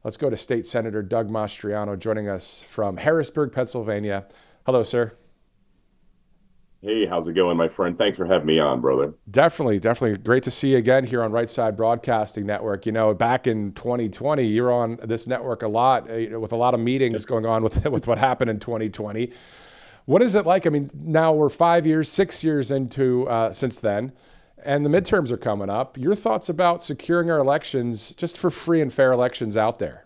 Let's go to State Senator Doug Mastriano joining us from Harrisburg, Pennsylvania. Hello, sir. Hey, how's it going, my friend? Thanks for having me on, brother. Definitely. Great to see you again here on Right Side Broadcasting Network. You know, back in 2020, you're on this network a lot, with a lot of meetings going on with what happened in 2020. What is it like? I mean, now we're 5 years, 6 years into since then, and the midterms are coming up. Your thoughts about securing our elections just for free and fair elections out there?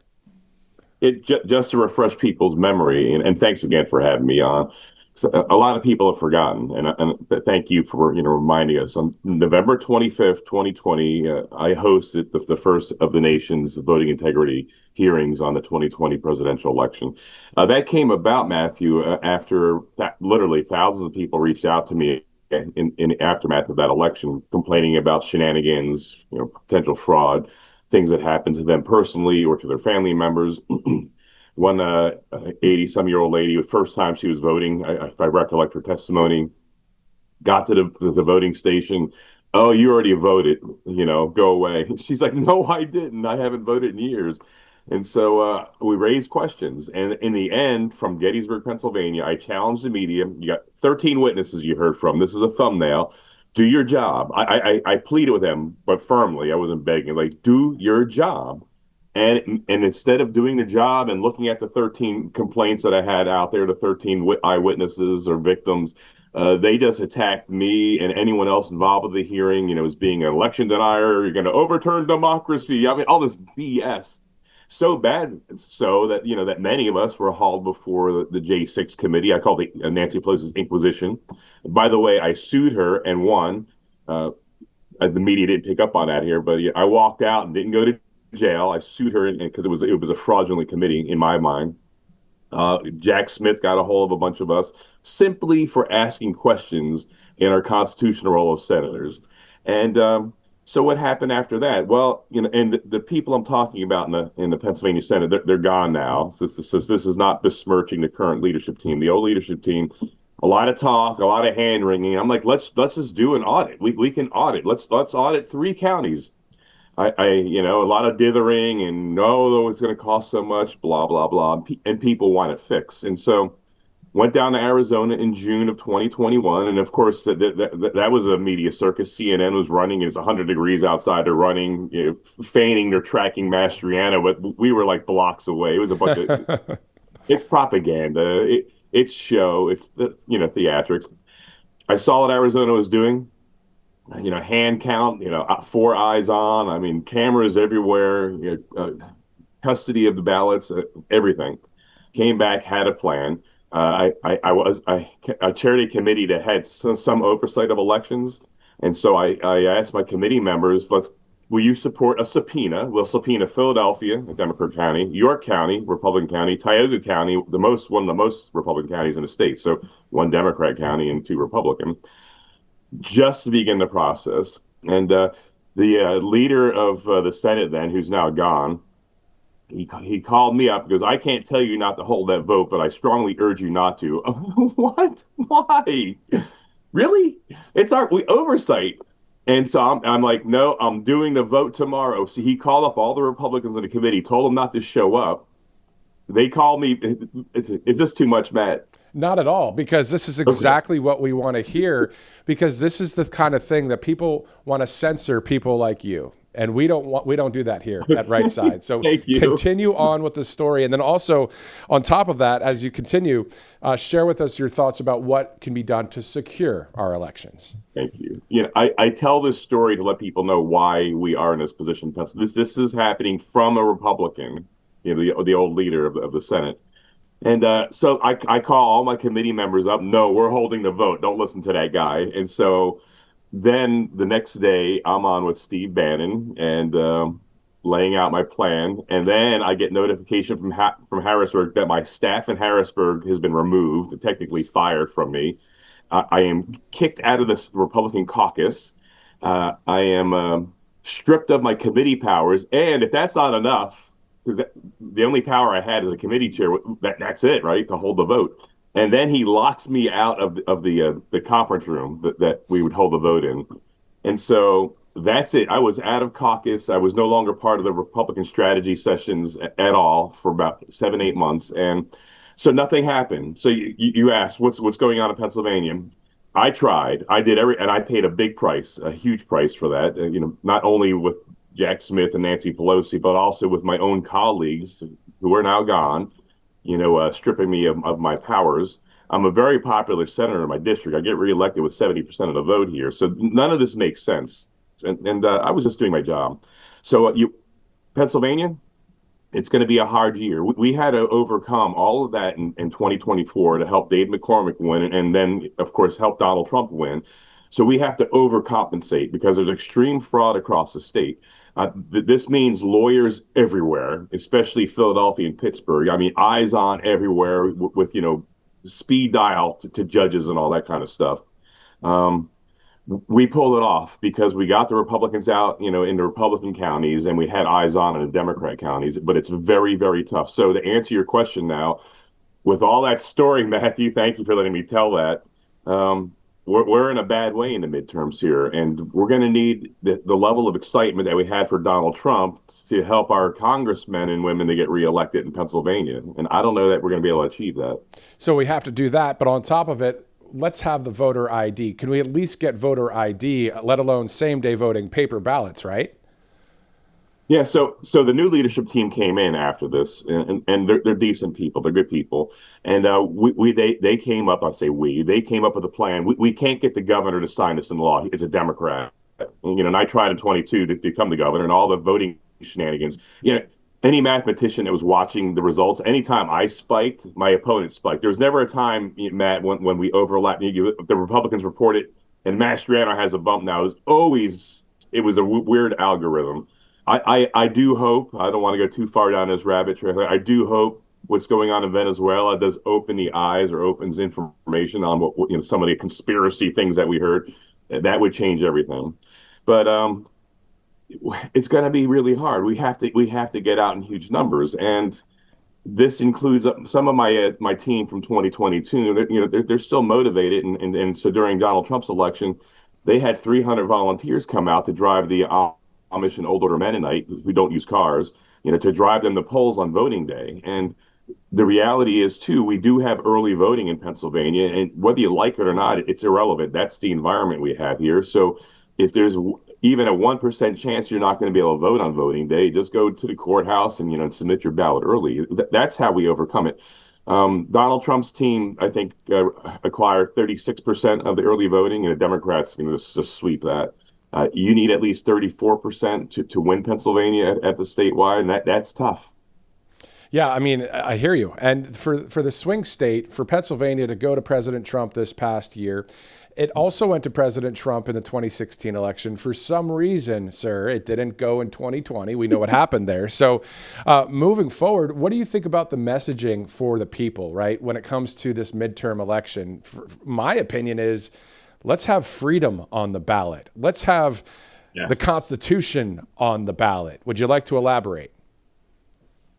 Just to refresh people's memory, and thanks again for having me on. So, a lot of people have forgotten, and thank you for reminding us. On November 25th, 2020, I hosted the first of the nation's voting integrity hearings on the 2020 presidential election. That came about, Matthew, after literally thousands of people reached out to me in the aftermath of that election, complaining about shenanigans, potential fraud, things that happened to them personally or to their family members. One 80-some-year-old lady, the first time she was voting, if I recollect her testimony, got to the voting station. Oh, you already voted, go away. She's like, no, I didn't. I haven't voted in years. And so we raised questions. And in the end, from Gettysburg, Pennsylvania, I challenged the media. You got 13 witnesses you heard from. This is a thumbnail. Do your job. I pleaded with them, but firmly. I wasn't begging. Like, do your job. And instead of doing the job and looking at the 13 complaints that I had out there, the 13 eyewitnesses or victims, they just attacked me and anyone else involved with the hearing, as being an election denier. You're going to overturn democracy. I mean, all this BS. So bad, so that that many of us were hauled before the J6 committee. I called it Nancy Pelosi's Inquisition. By the way, I sued her and won. The media didn't pick up on that here, but I walked out and didn't go to jail. I sued her because it was a fraudulent committee in my mind. Jack Smith got a hold of a bunch of us simply for asking questions in our constitutional role of senators. And so what happened after that? Well, and the people I'm talking about in the Pennsylvania Senate, they're gone now. So this is not besmirching the current leadership team. The old leadership team, a lot of talk, a lot of hand wringing. I'm like, let's just do an audit. We can audit. Let's audit 3 counties. A lot of dithering and no, it's going to cost so much, blah, blah, blah. And people want it fixed. And so went down to Arizona in June of 2021. And of course, that was a media circus. CNN was running. It was 100 degrees outside. They're running, feigning they're tracking Mastriano, but we were like blocks away. It was a bunch of, it's propaganda. It's show. It's, theatrics. I saw what Arizona was doing. Hand count, 4 eyes on. I mean, cameras everywhere, custody of the ballots, everything. Came back, had a plan. I chaired a committee that had some oversight of elections, and so I asked my committee members, will you support a subpoena? We'll subpoena Philadelphia, a Democrat county, York County, Republican county, Tioga County, one of the most Republican counties in the state, so one Democrat county and 2 Republican, just to begin the process. And the leader of the Senate then, who's now gone, he called me up because I can't tell you not to hold that vote, but I strongly urge you not to. What? Why? Really? It's our oversight. And so I'm like, no, I'm doing the vote tomorrow. So he called up all the Republicans in the committee, told them not to show up. They called me. Is this too much, Matt? Not at all, because this is exactly what we want to hear, because this is the kind of thing that people want to censor people like you. And we don't do that here at Right Side. So continue on with the story. And then also on top of that, as you continue, share with us your thoughts about what can be done to secure our elections. Thank you. I tell this story to let people know why we are in this position. This is happening from a Republican, the old leader of the Senate. And so I call all my committee members up. No, we're holding the vote. Don't listen to that guy. And so then the next day, I'm on with Steve Bannon and laying out my plan. And then I get notification from Harrisburg that my staff in Harrisburg has been removed, technically fired from me. I am kicked out of this Republican caucus. I am stripped of my committee powers. And if that's not enough, because the only power I had as a committee chair, that's it, right, to hold the vote. And then he locks me out of the conference room that we would hold the vote in. And so That's it. I was out of caucus. I was no longer part of the Republican strategy sessions at all for about 7, 8 months, and so nothing happened. So you asked what's going on in Pennsylvania. I tried. I did and I paid a big price, a huge price for that. Not only with Jack Smith and Nancy Pelosi, but also with my own colleagues who are now gone. Stripping me of my powers. I'm a very popular senator in my district. I get reelected with 70% of the vote here. So none of this makes sense. And I was just doing my job. So Pennsylvania, it's going to be a hard year. We had to overcome all of that in 2024 to help Dave McCormick win, and then, of course, help Donald Trump win. So we have to overcompensate because there's extreme fraud across the state. This means lawyers everywhere, especially Philadelphia and Pittsburgh. I mean, eyes on everywhere with speed dial to judges and all that kind of stuff. Um, we pulled it off because we got the Republicans out, in the Republican counties, and we had eyes on in the Democrat counties. But it's very, very tough. So to answer your question now, with all that story, Matthew, thank you for letting me tell that. We're in a bad way in the midterms here, and we're going to need the level of excitement that we had for Donald Trump to help our congressmen and women to get reelected in Pennsylvania. And I don't know that we're going to be able to achieve that. So we have to do that. But on top of it, let's have the voter ID. Can we at least get voter ID, let alone same day voting, paper ballots, right? Yeah, so the new leadership team came in after this, and they're decent people, they're good people, and they came up. I say they came up with a plan. We can't get the governor to sign this into law. It's a Democrat, and I tried in 22 to become the governor, and all the voting shenanigans. Any mathematician that was watching the results, anytime I spiked, my opponent spiked. There was never a time, Matt, when we overlapped. The Republicans reported, and Mastriano has a bump now. It was a weird algorithm. I do hope, I don't want to go too far down this rabbit trail. I do hope what's going on in Venezuela does open the eyes or opens information on what some of the conspiracy things that we heard. That would change everything. But it's going to be really hard. We have to get out in huge numbers, and this includes some of my team from 2022. They're still motivated, and so during Donald Trump's election, they had 300 volunteers come out to drive the Amish and older Mennonite who don't use cars, to drive them to polls on voting day. And the reality is, too, we do have early voting in Pennsylvania, and whether you like it or not, it's irrelevant. That's the environment we have here. So if there's even a 1% chance you're not going to be able to vote on voting day, just go to the courthouse and submit your ballot early. That's how we overcome it. Donald Trump's team, I think, acquired 36% of the early voting, and the Democrats just sweep that. You need at least 34% to win Pennsylvania at the statewide, and that's tough. Yeah, I mean, I hear you. And for the swing state, for Pennsylvania to go to President Trump this past year, it also went to President Trump in the 2016 election. For some reason, sir, it didn't go in 2020. We know what happened there. So moving forward, what do you think about the messaging for the people, right, when it comes to this midterm election? My opinion is, let's have freedom on the ballot. Let's have the Constitution on the ballot. Would you like to elaborate?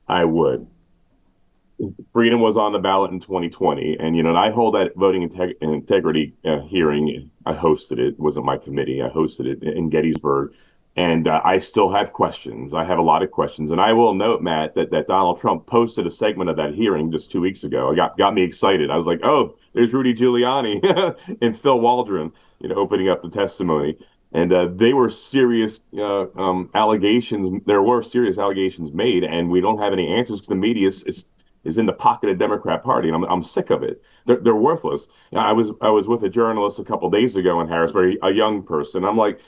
I would. Freedom was on the ballot in 2020, and I hold that voting integrity hearing. I hosted it. It wasn't my committee. I hosted it in Gettysburg, and I still have questions. I have a lot of questions, and I will note, Matt, that Donald Trump posted a segment of that hearing just 2 weeks ago. It got me excited. I was like, oh, there's Rudy Giuliani and Phil Waldron, opening up the testimony. And they were serious allegations. There were serious allegations made, and we don't have any answers because the media is in the pocket of the Democrat Party, and I'm sick of it. They're worthless. I was with a journalist a couple of days ago in Harrisburg, a young person. I'm like,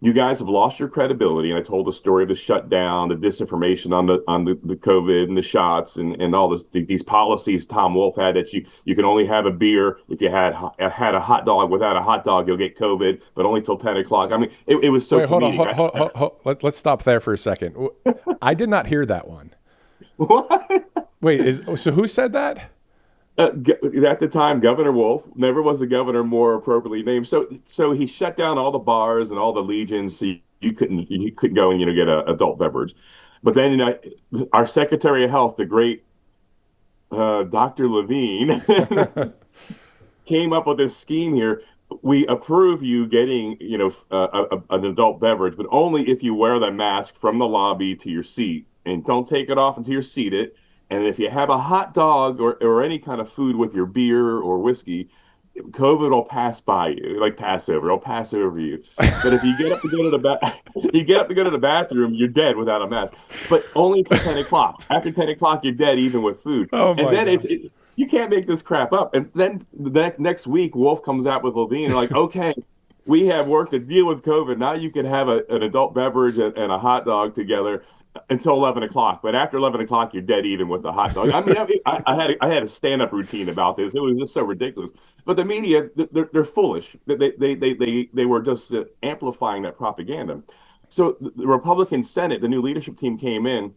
you guys have lost your credibility. And I told the story of the shutdown, the disinformation on the COVID and the shots and all these policies Tom Wolf had, that you can only have a beer if you had a hot dog. Without a hot dog, you'll get COVID, but only till 10 o'clock. I mean, it was so. Wait, hold on. Let's stop there for a second. I did not hear that one. What? Wait, so who said that? At the time, Governor Wolf never was a governor more appropriately named. So he shut down all the bars and all the legions. So you couldn't go and get an adult beverage. But then our Secretary of Health, the great Dr. Levine, came up with this scheme here. we approve you getting, an adult beverage, but only if you wear the mask from the lobby to your seat and don't take it off until you're seated. And if you have a hot dog or any kind of food with your beer or whiskey, COVID will pass by you, like Passover. It'll pass over you. But if you get up to go to the you get up to go to the bathroom, you're dead without a mask. But only for 10 o'clock. After 10 o'clock, you're dead even with food. Oh And my then gosh. you can't make this crap up. And then the next week, Wolf comes out with Levine, like, okay, we have work to deal with COVID. Now you can have an adult beverage and a hot dog together until 11 o'clock. But after 11 o'clock, you're dead even with the hot dog. I mean, I had a stand-up routine about this. It was just so ridiculous. But the media, they're foolish. They were just amplifying that propaganda. So the Republican Senate, the new leadership team came in,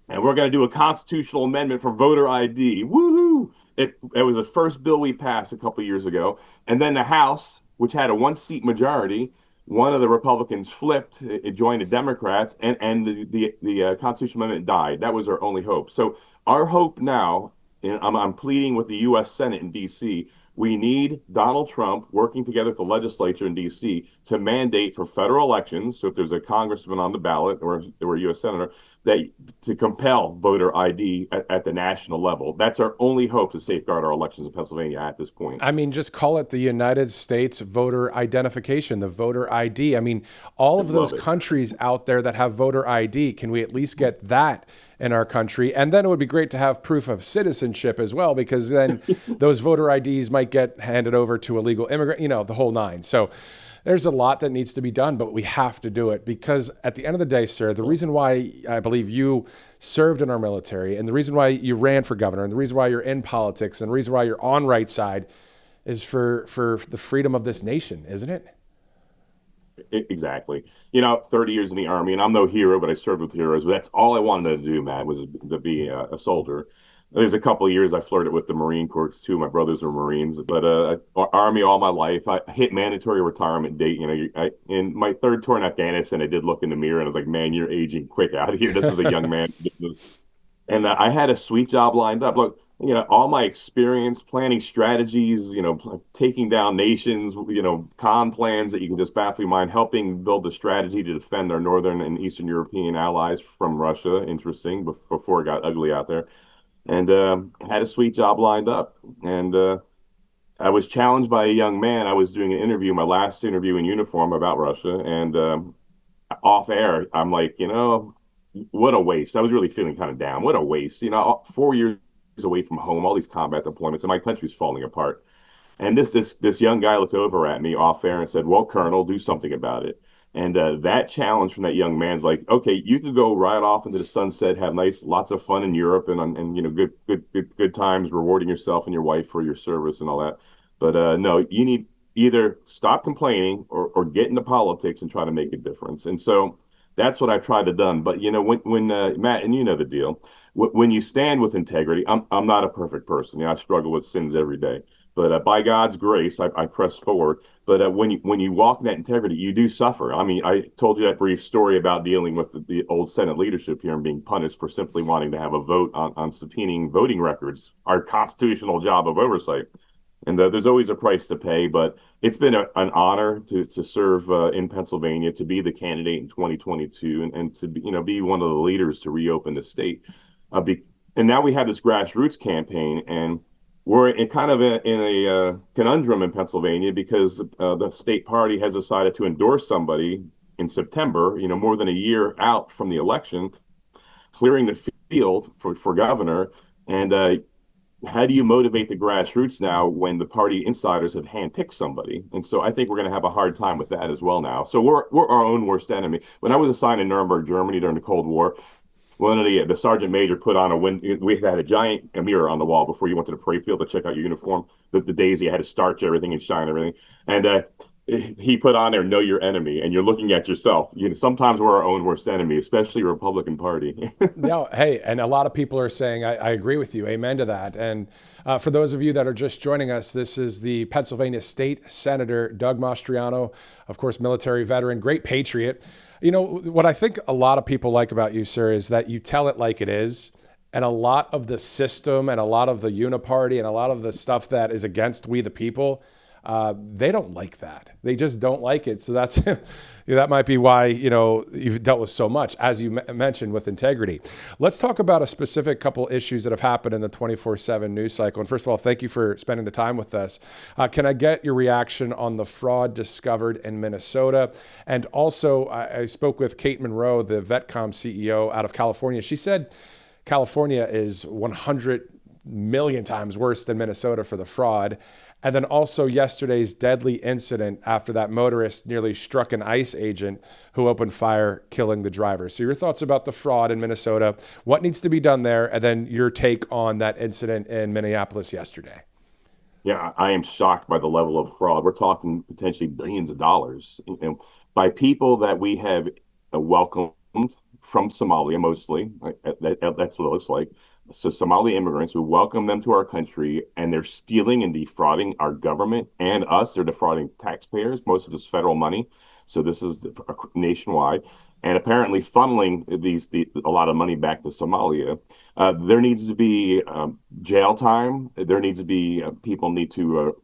and we're going to do a constitutional amendment for voter ID. Woohoo! It was the first bill we passed a couple of years ago. And then the House, which had a one-seat majority, one of the Republicans flipped, it joined the Democrats, and the constitutional amendment died. That was our only hope. So our hope now, and I'm pleading with the U.S. Senate in D.C., we need Donald Trump working together with the legislature in D.C. to mandate for federal elections. So if there's a congressman on the ballot or a U.S. senator, that to compel voter ID at the national level. That's our only hope to safeguard our elections in Pennsylvania at this point. I mean, just call it the United States voter identification, the voter ID. I mean, all I of those love it. countries out there that have voter ID, can we at least get that in our country? And then it would be great to have proof of citizenship as well, because then those voter IDs might get handed over to illegal immigrant, the whole nine. So there's a lot that needs to be done, but we have to do it because at the end of the day, sir, the reason why I believe you served in our military and the reason why you ran for governor and the reason why you're in politics and the reason why you're on right side is for the freedom of this nation, isn't it? Exactly. 30 years in the Army, and I'm no hero, but I served with heroes. But that's all I wanted to do, Matt, was to be a soldier. There's a couple of years I flirted with the Marine Corps too. My brothers were Marines, but Army all my life. I hit mandatory retirement date. In my third tour in Afghanistan, I did look in the mirror and I was like, "Man, you're aging quick out here. This is a young man business." And I had a sweet job lined up. Look, all my experience planning strategies, taking down nations, con plans that you can just baffle your mind, helping build a strategy to defend our northern and eastern European allies from Russia. Interesting, before it got ugly out there. And had a sweet job lined up. And I was challenged by a young man. I was doing an interview, my last interview in uniform about Russia. And off air, I'm like, what a waste. I was really feeling kind of down. What a waste. 4 years away from home, all these combat deployments, and my country's falling apart. And this young guy looked over at me off air and said, "Well, Colonel, do something about it." And that challenge from that young man's like, okay, you could go right off into the sunset, have lots of fun in Europe, and good times, rewarding yourself and your wife for your service and all that. But no, you need either stop complaining or get into politics and try to make a difference. And so that's what I've tried to done. But when Matt, and you know the deal, when you stand with integrity, I'm not a perfect person. I struggle with sins every day. But by God's grace, I press forward. But when you walk in that integrity, you do suffer. I mean, I told you that brief story about dealing with the old Senate leadership here and being punished for simply wanting to have a vote on subpoenaing voting records, our constitutional job of oversight. And there's always a price to pay, but it's been an honor to serve in Pennsylvania, to be the candidate in 2022, and to be one of the leaders to reopen the state. And now we have this grassroots campaign, and we're in a conundrum in Pennsylvania because the state party has decided to endorse somebody in September, more than a year out from the election, clearing the field for governor. And how do you motivate the grassroots now when the party insiders have handpicked somebody? And so I think we're going to have a hard time with that as well now. So we're our own worst enemy. When I was assigned in Nuremberg, Germany during the Cold War, one of the sergeant major put on we had a giant mirror on the wall before you went to the parade field to check out your uniform. The days you had to starch everything and shine everything. And he put on there, "Know your enemy," and you're looking at yourself. Sometimes we're our own worst enemy, especially Republican Party. No, hey, and a lot of people are saying, I agree with you. Amen to that. And for those of you that are just joining us, this is the Pennsylvania State Senator, Doug Mastriano, of course, military veteran, great patriot. What I think a lot of people like about you, sir, is that you tell it like it is. And a lot of the system and a lot of the uniparty and a lot of the stuff that is against we the people, They don't like that. They just don't like it. So that's that might be why you've dealt with so much, as you mentioned, with integrity. Let's talk about a specific couple issues that have happened in the 24/7 news cycle. And first of all, thank you for spending the time with us. Can I get your reaction on the fraud discovered in Minnesota? And also, I spoke with Kate Monroe, the VetCom CEO out of California. She said California is 100 million times worse than Minnesota for the fraud. And then also yesterday's deadly incident after that motorist nearly struck an ICE agent who opened fire, killing the driver. So your thoughts about the fraud in Minnesota, what needs to be done there, and then your take on that incident in Minneapolis yesterday. Yeah, I am shocked by the level of fraud. We're talking potentially billions of dollars, by people that we have welcomed from Somalia mostly. That's what it looks like. So Somali immigrants, we welcome them to our country, and they're stealing and defrauding our government and us. They're defrauding taxpayers. Most of this federal money. So this is nationwide, and apparently funneling a lot of money back to Somalia. There needs to be jail time. There needs to be people need to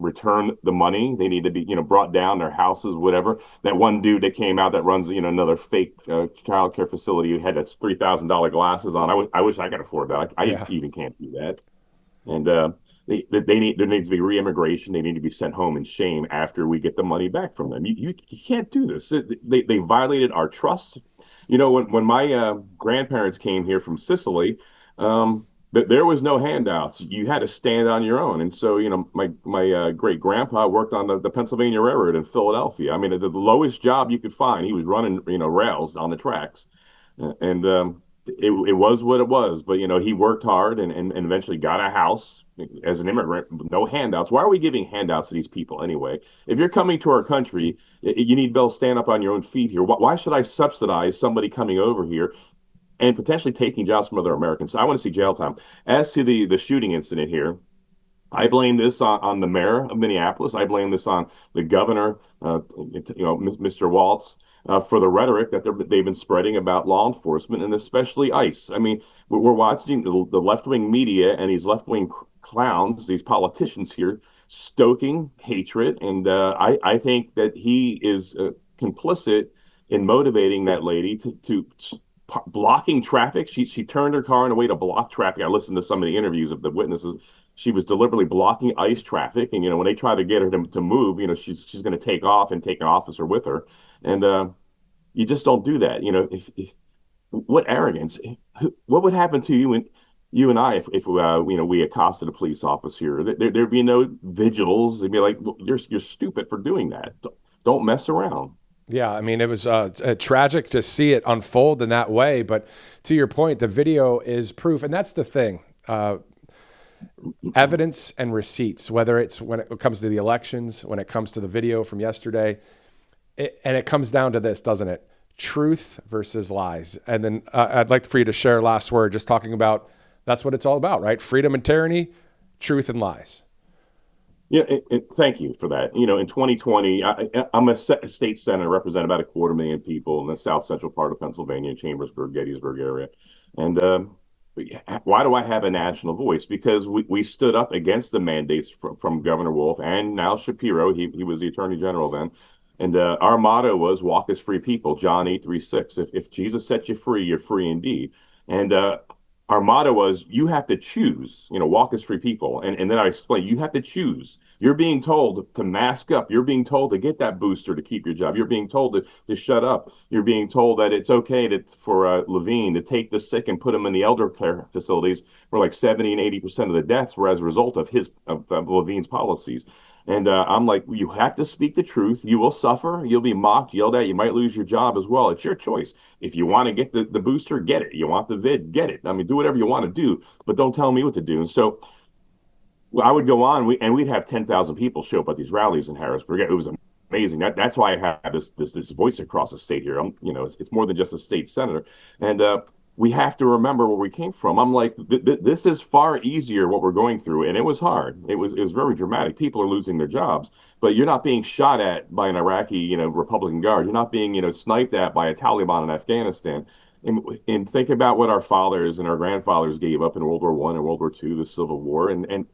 return the money. They need to be, brought down, their houses, whatever. That one dude that came out that runs, another fake child care facility who had that $3,000 glasses on. I wish I could afford that. I Yeah. even can't do that. And there needs to be re-immigration. They need to be sent home in shame after we get the money back from them. You can't do this. They violated our trust. When my grandparents came here from Sicily, there was no handouts. You had to stand on your own. And so, my great grandpa worked on the Pennsylvania Railroad in Philadelphia. I mean, the lowest job you could find. He was running, rails on the tracks, and it was what it was. But he worked hard and eventually got a house as an immigrant. No handouts. Why are we giving handouts to these people anyway? If you're coming to our country, you need to be able to stand up on your own feet here. Why should I subsidize somebody coming over here and potentially taking jobs from other Americans? So I want to see jail time. As to the shooting incident here, I blame this on the mayor of Minneapolis. I blame this on the governor, Mr. Waltz, for the rhetoric that they've been spreading about law enforcement and especially ICE. I mean, we're watching the left-wing media and these left-wing clowns, these politicians here, stoking hatred, and I think that he is complicit in motivating that lady to blocking traffic. She turned her car in a way to block traffic. I listened to some of the interviews of the witnesses. She was deliberately blocking ICE traffic, and when they try to get her to move, she's going to take off and take an officer with her, and you just don't do that. If what arrogance? What would happen to you and I if we accosted a police officer? There'd be no vigils. They'd be like, well, you're stupid for doing that. Don't mess around. Yeah, I mean, it was tragic to see it unfold in that way. But to your point, the video is proof. And that's the thing. Evidence and receipts, whether it's when it comes to the elections, when it comes to the video from yesterday, and it comes down to this, doesn't it? Truth versus lies. And then I'd like for you to share last word, just talking about that's what it's all about, right? Freedom and tyranny, truth and lies. Yeah, thank you for that. In 2020, I'm a state senator, represent about 250,000 people in the south central part of Pennsylvania, Chambersburg, Gettysburg area. And why do I have a national voice? Because we stood up against the mandates from Governor Wolf and now Shapiro. He was the attorney general then. And our motto was walk as free people, John 8:36. If Jesus set you free, you're free indeed. And our motto was, you have to choose, walk as free people. And then I explained, you have to choose. You're being told to mask up. You're being told to get that booster to keep your job. You're being told to shut up. You're being told that it's okay for Levine to take the sick and put them in the elder care facilities where like 70 and 80% of the deaths were as a result of Levine's policies. And I'm like, well, you have to speak the truth. You will suffer. You'll be mocked, yelled at. You might lose your job as well. It's your choice. If you want to get the booster, get it. You want the vid, get it. I mean, do whatever you want to do, but don't tell me what to do. And so I would go on, we'd have 10,000 people show up at these rallies in Harrisburg. It was amazing. That's why I have this voice across the state here. It's more than just a state senator. And we have to remember where we came from. I'm like, this is far easier what we're going through, and it was hard. It was very dramatic. People are losing their jobs, but you're not being shot at by an Iraqi, Republican Guard. You're not being, sniped at by a Taliban in Afghanistan. And think about what our fathers and our grandfathers gave up in World War I and World War II, the Civil War, and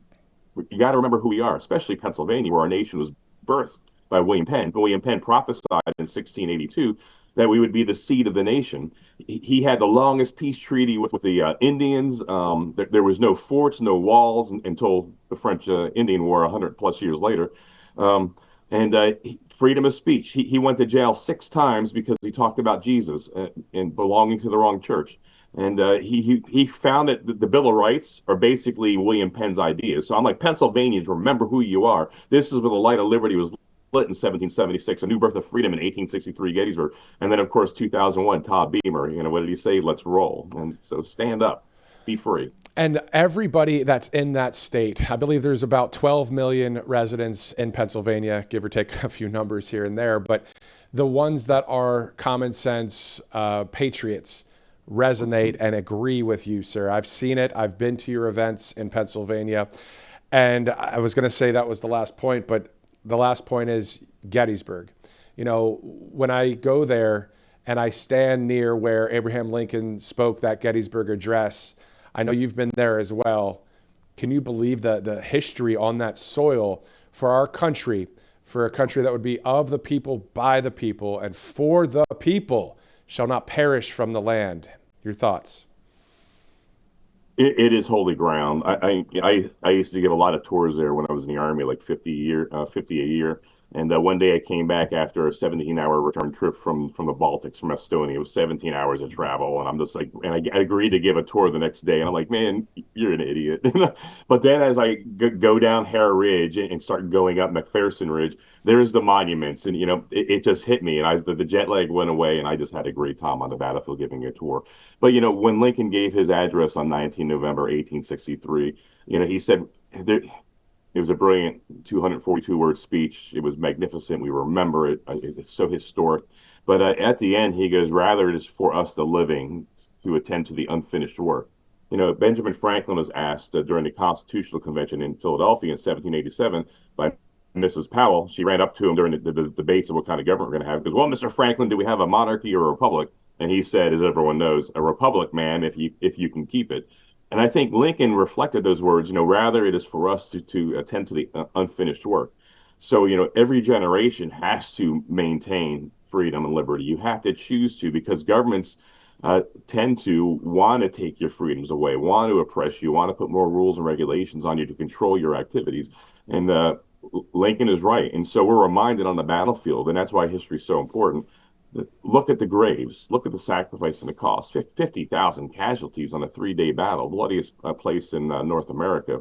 You got to remember who we are, especially Pennsylvania, where our nation was birthed by William Penn. William Penn prophesied in 1682 that we would be the seed of the nation. He had the longest peace treaty with the Indians. There was no forts, no walls until the French Indian War 100 plus years later. Um, and freedom of speech. He went to jail 6 times because he talked about Jesus and belonging to the wrong church. And he found that the Bill of Rights are basically William Penn's ideas. So I'm like, Pennsylvanians, remember who you are. This is where the light of liberty was lit in 1776, a new birth of freedom in 1863 Gettysburg. And then, of course, 2001, Todd Beamer, what did he say? Let's roll. And so stand up, be free. And everybody that's in that state, I believe there's about 12 million residents in Pennsylvania, give or take a few numbers here and there, but the ones that are common sense patriots resonate and agree with you, sir. I've seen it. I've been to your events in Pennsylvania. And I was going to say that was the last point, but the last point is Gettysburg. When I go there and I stand near where Abraham Lincoln spoke that Gettysburg Address, I know you've been there as well. Can you believe the history on that soil for our country, for a country that would be of the people, by the people, and for the people shall not perish from the land? Your thoughts? It is holy ground. I used to give a lot of tours there when I was in the Army, like 50 a year. And one day I came back after a 17-hour return trip from the Baltics, from Estonia. It was 17 hours of travel, and I'm just like, and I agreed to give a tour the next day. And I'm like, man, you're an idiot. But then as I go down Hare Ridge and start going up McPherson Ridge, there's the monuments, and it just hit me, and the jet lag went away, and I just had a great time on the battlefield giving a tour. But when Lincoln gave his address on 19 November 1863, he said there. It was a brilliant 242-word speech. It was magnificent. We remember it. It's so historic. But at the end, he goes, rather it is for us, the living, to attend to the unfinished work. Benjamin Franklin was asked during the Constitutional Convention in Philadelphia in 1787 by Mrs. Powell. She ran up to him during the debates of what kind of government we're going to have. Because, well, Mr. Franklin, do we have a monarchy or a republic? And he said, as everyone knows, a republic, ma'am, if you can keep it. And I think Lincoln reflected those words, rather it is for us to attend to the unfinished work. So, every generation has to maintain freedom and liberty. You have to choose to, because governments tend to want to take your freedoms away, want to oppress you, want to put more rules and regulations on you to control your activities. And Lincoln is right. And so we're reminded on the battlefield, and that's why history is so important. Look at the graves. Look at the sacrifice and the cost. 50,000 casualties on a 3-day battle, bloodiest place in North America.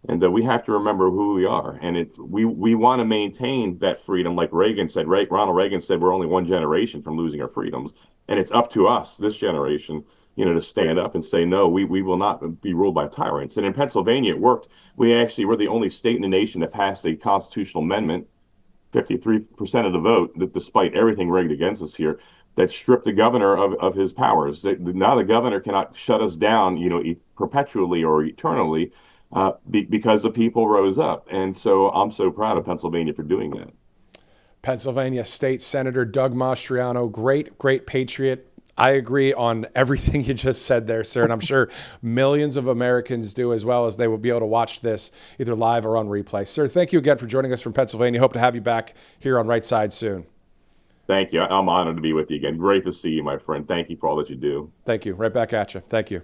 And we have to remember who we are. And we want to maintain that freedom. Like Reagan said, Ronald Reagan said, we're only one generation from losing our freedoms. And it's up to us, this generation, to stand up and say, no, we will not be ruled by tyrants. And in Pennsylvania, it worked. We actually were the only state in the nation that passed a constitutional amendment, 53% of the vote, that despite everything rigged against us here, that stripped the governor of his powers. Now the governor cannot shut us down, perpetually or eternally, because the people rose up. And so I'm so proud of Pennsylvania for doing that. Pennsylvania State Senator Doug Mastriano, great patriot. I agree on everything you just said there, sir, and I'm sure millions of Americans do, as well, as they will be able to watch this either live or on replay. Sir, thank you again for joining us from Pennsylvania. Hope to have you back here on Right Side soon. Thank you. I'm honored to be with you again. Great to see you, my friend. Thank you for all that you do. Thank you. Right back at you. Thank you.